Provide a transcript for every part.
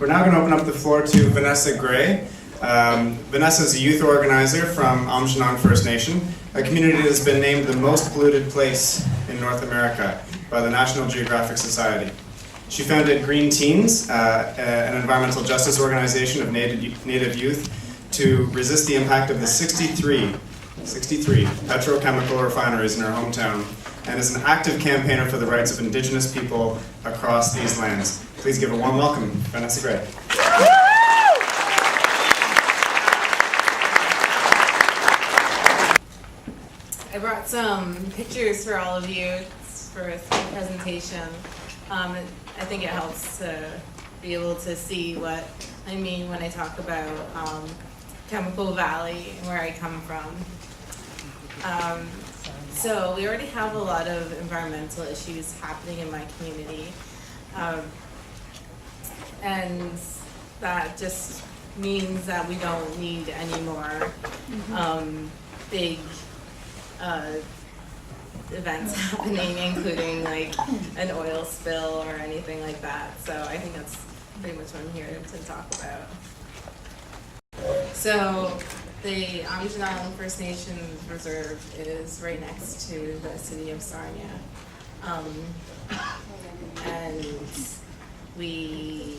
We're now going to open up the floor to Vanessa Gray. Vanessa is a youth organizer from Aamjiwnaang First Nation, a community that has been named the most polluted place in North America by the National Geographic Society. She founded Green Teens, an environmental justice organization of Native youth, to resist the impact of the 63 petrochemical refineries in her hometown, and is an active campaigner for the rights of Indigenous people across these lands. Please give a warm welcome, Vanessa Gray. I brought some pictures for all of you for a presentation. I think it helps to be able to see what I mean when I talk about Chemical Valley and where I come from. So we already have a lot of environmental issues happening in my community. And that just means that we don't need any more big events happening, including like an oil spill or anything like that. So I think that's pretty much what I'm here to talk about. So the Aamjiwnaang First Nations Reserve is right next to the city of Sarnia. And we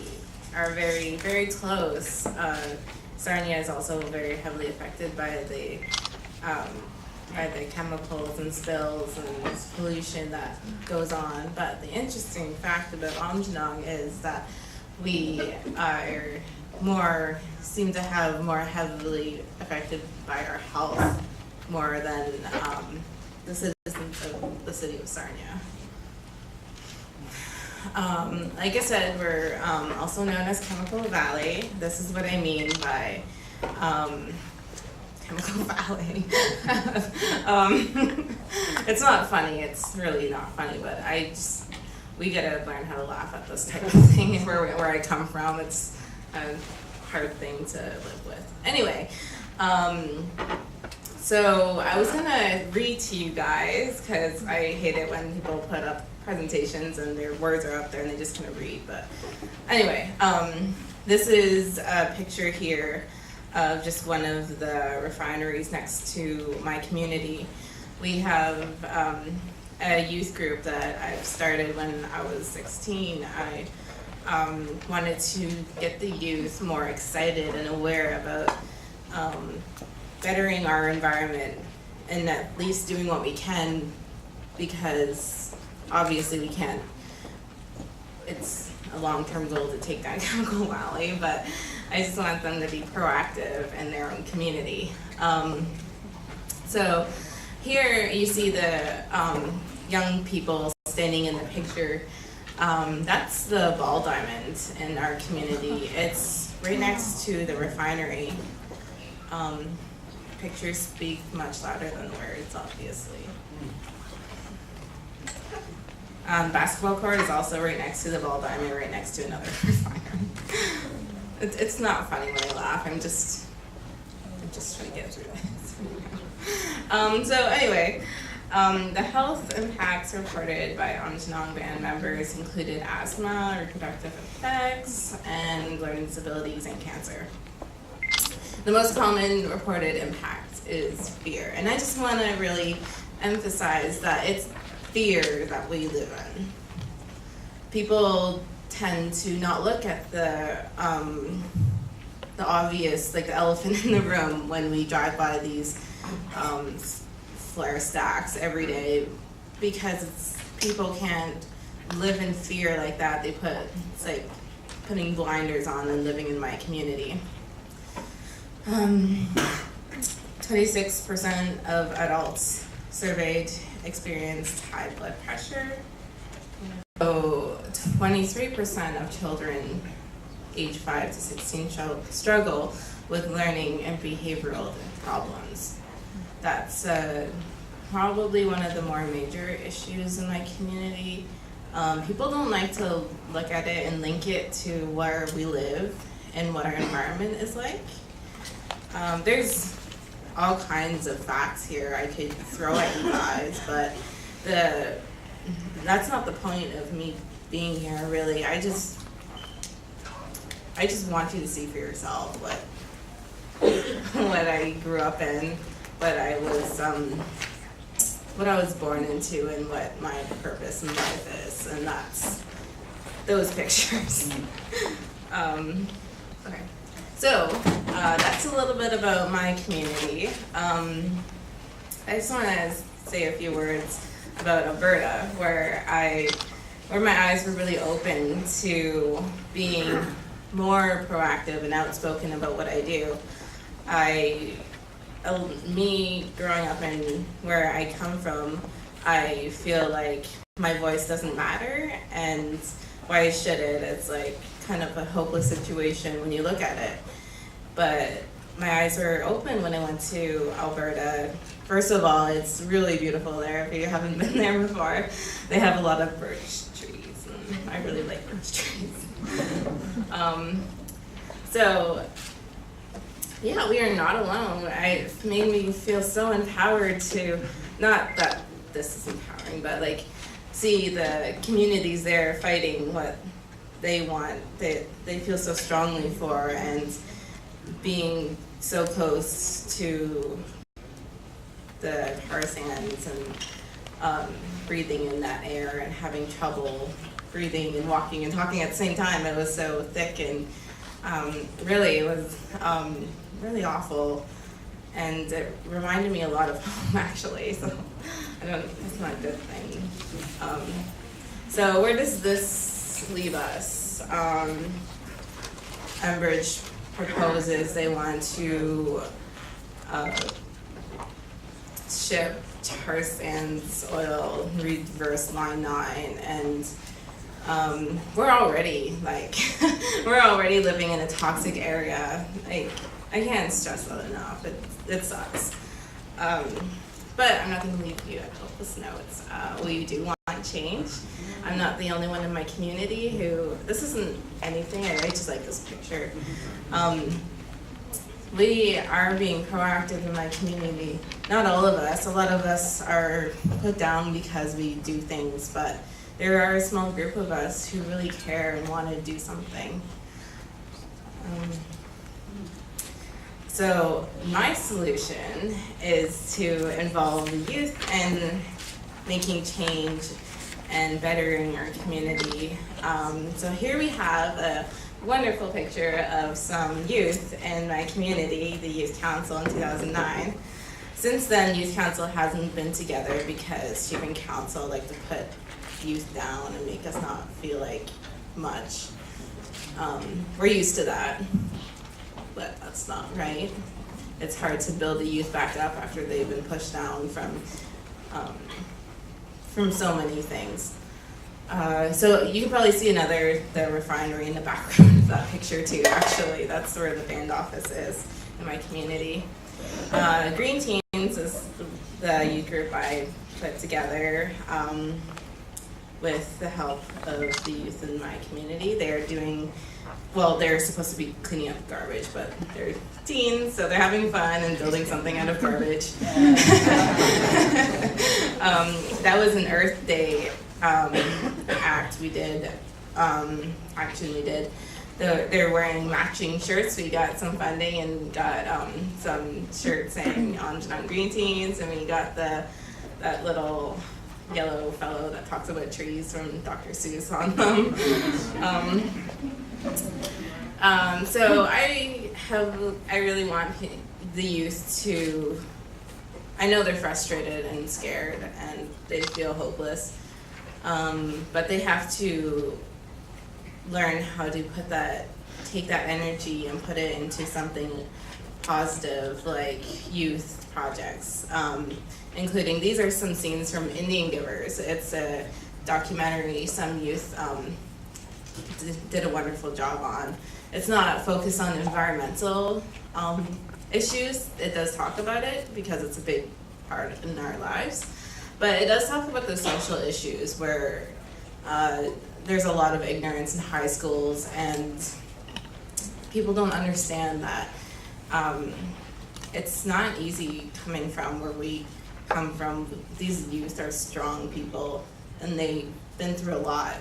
are very, very close. Sarnia is also very heavily affected by the chemicals and spills and pollution that goes on. But the interesting fact about Aamjiwnaang is that we seem to have more heavily affected by our health more than the citizens of the city of Sarnia. Like I said, we're also known as Chemical Valley. This is what I mean by Chemical Valley. It's not funny, it's really not funny, but we gotta learn how to laugh at this type of thing where I come from. It's a hard thing to live with. Anyway, so I was gonna read to you guys because I hate it when people put up presentations and their words are up there and they just kind of read. But anyway, this is a picture here of just one of the refineries next to my community. We have a youth group that I've started when I was 16. I wanted to get the youth more excited and aware about bettering our environment and at least doing what we can, because obviously we can't. It's a long-term goal to take down Chemical Valley, but I just want them to be proactive in their own community. So here you see the young people standing in the picture. That's the ball diamond in our community. It's right next to the refinery. Pictures speak much louder than words, obviously. Basketball court is also right next to the ball diamond, right next to another refinery. It's not funny when I laugh. I'm just trying to get through this. So anyway, the health impacts reported by Aamjiwnaang band members included asthma, reproductive effects, and learning disabilities and cancer. The most common reported impact is fear, and I just want to really emphasize that it's fear that we live in. People tend to not look at the obvious, like the elephant in the room, when we drive by these flare stacks every day, because people can't live in fear like that. It's like putting blinders on and living in my community. 26% of adults surveyed experienced high blood pressure. So 23% of children age 5 to 16 struggle with learning and behavioral problems. That's probably one of the more major issues in my community. People don't like to look at it and link it to where we live and what our environment is like. There's all kinds of facts here I could throw at you guys, but that's not the point of me being here, really. I I just want you to see for yourself what what I grew up in, what I was born into, and what my purpose in life is, and that's those pictures. Okay, so that's a little bit about my community. I just want to say a few words about Alberta, where my eyes were really open to being more proactive and outspoken about what I do. Me growing up in where I come from, I feel like my voice doesn't matter, and why should it? It's like kind of a hopeless situation when you look at it. But my eyes were open when I went to Alberta. First of all, it's really beautiful there. If you haven't been there before, they have a lot of birch trees, and I really like birch trees. So yeah, we are not alone. It made me feel so empowered to, not that this is empowering, but like see the communities there fighting what they want, they feel so strongly for, and being so close to the tar sands and breathing in that air and having trouble breathing and walking and talking at the same time. It was so thick, and really it was really awful, and it reminded me a lot of home actually, so it's not a good thing. So where does this leave us? Enbridge proposes they want to ship tar sands oil reverse Line 9, and we're already living in a toxic area. Like, I can't stress that enough. It sucks. But I'm not going to leave you at hopeless notes. We do want change. I'm not the only one in my community who, this isn't anything, I just like this picture. We are being proactive in my community. Not all of us. A lot of us are put down because we do things, but there are a small group of us who really care and want to do something. So my solution is to involve the youth in making change and bettering our community. So here we have a wonderful picture of some youth in my community, the Youth Council in 2009. Since then, Youth Council hasn't been together because student council like to put youth down and make us not feel like much. We're used to that, but that's not right. It's hard to build the youth back up after they've been pushed down from so many things. So you can probably see the refinery in the background of that picture too, actually. That's where the band office is in my community. Green Teens is the youth group I put together with the help of the youth in my community. They're supposed to be cleaning up garbage, but they're teens, so they're having fun and building something out of garbage. That was an Earth Day act we did. They're wearing matching shirts. We got some funding and got some shirts saying Aamjiwnaang Green Teens, and we got that little yellow fellow that talks about trees from Dr. Seuss on them. So I really want the youth to, I know they're frustrated and scared and they feel hopeless, but they have to learn how to take that energy and put it into something positive, like youth projects, including, these are some scenes from Indian Givers. It's a documentary some youth did a wonderful job on. It's not focused on environmental issues. It does talk about it because it's a big part in our lives, but it does talk about the social issues where there's a lot of ignorance in high schools and people don't understand that it's not easy coming from where we come from. These youth are strong people and they've been through a lot.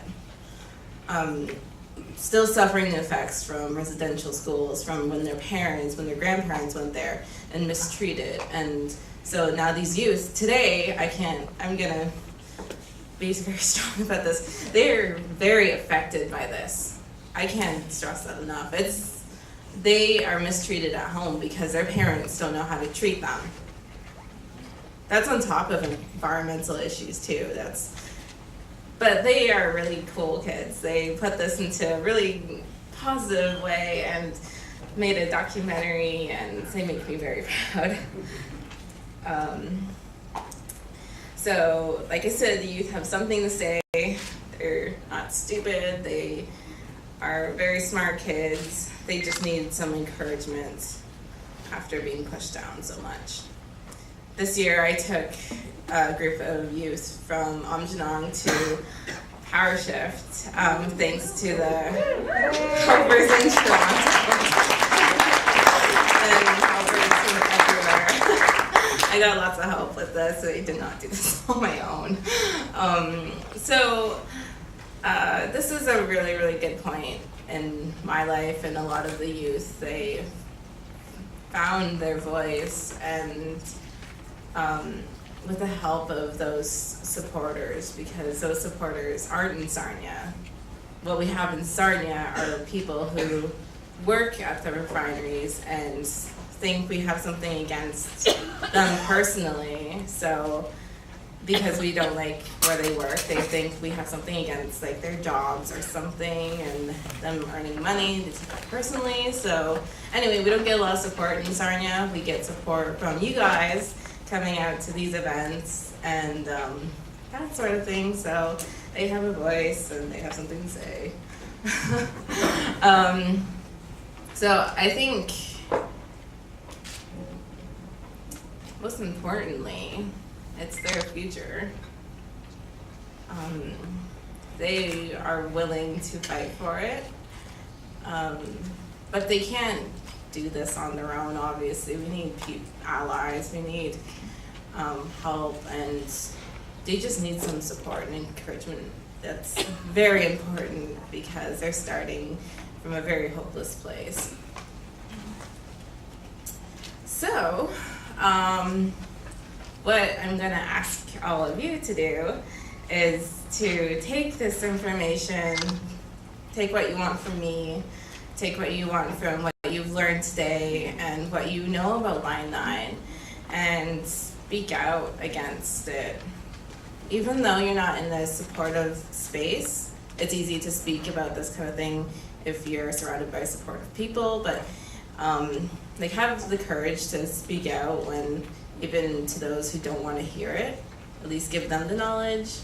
still suffering the effects from residential schools, from when their parents, when their grandparents went there and mistreated. And so now these youth, today, I'm gonna be very strong about this. They're very affected by this. I can't stress that enough. They are mistreated at home because their parents don't know how to treat them. That's on top of environmental issues too. But they are really cool kids. They put this into a really positive way and made a documentary, and they make me very proud. So, like I said, the youth have something to say. They're not stupid. They are very smart kids. They just need some encouragement after being pushed down so much. This year I took a group of youth from Aamjiwnaang to Power Shift, thanks to the helpers in Toronto and helpers from everywhere. I got lots of help with this. I did not do this on my own. This is a really, really good point in my life and a lot of the youth. They found their voice, and with the help of those supporters, because those supporters aren't in Sarnia. What we have in Sarnia are people who work at the refineries and think we have something against them personally. So because we don't like where they work, they think we have something against like their jobs or something, and them earning money, they take that personally. So anyway, we don't get a lot of support in Sarnia. We get support from you guys coming out to these events and that sort of thing. So they have a voice and they have something to say. So I think most importantly, it's their future. They are willing to fight for it, but they can't do this on their own. Obviously, we need allies. We need help, and they just need some support and encouragement. That's very important because they're starting from a very hopeless place. So, what I'm going to ask all of you to do is to take this information, take what you want from me, take what you want from what you've learned today and what you know about Line 9, and speak out against it. Even though you're not in a supportive space, it's easy to speak about this kind of thing if you're surrounded by supportive people, but have the courage to speak out when, even to those who don't want to hear it, at least give them the knowledge.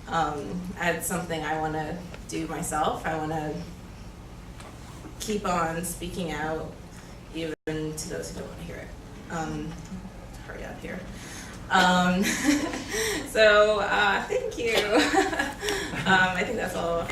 That's something I want to do myself. I want to keep on speaking out, even to those who don't want to hear it. Hurry up here. So thank you. I think that's all I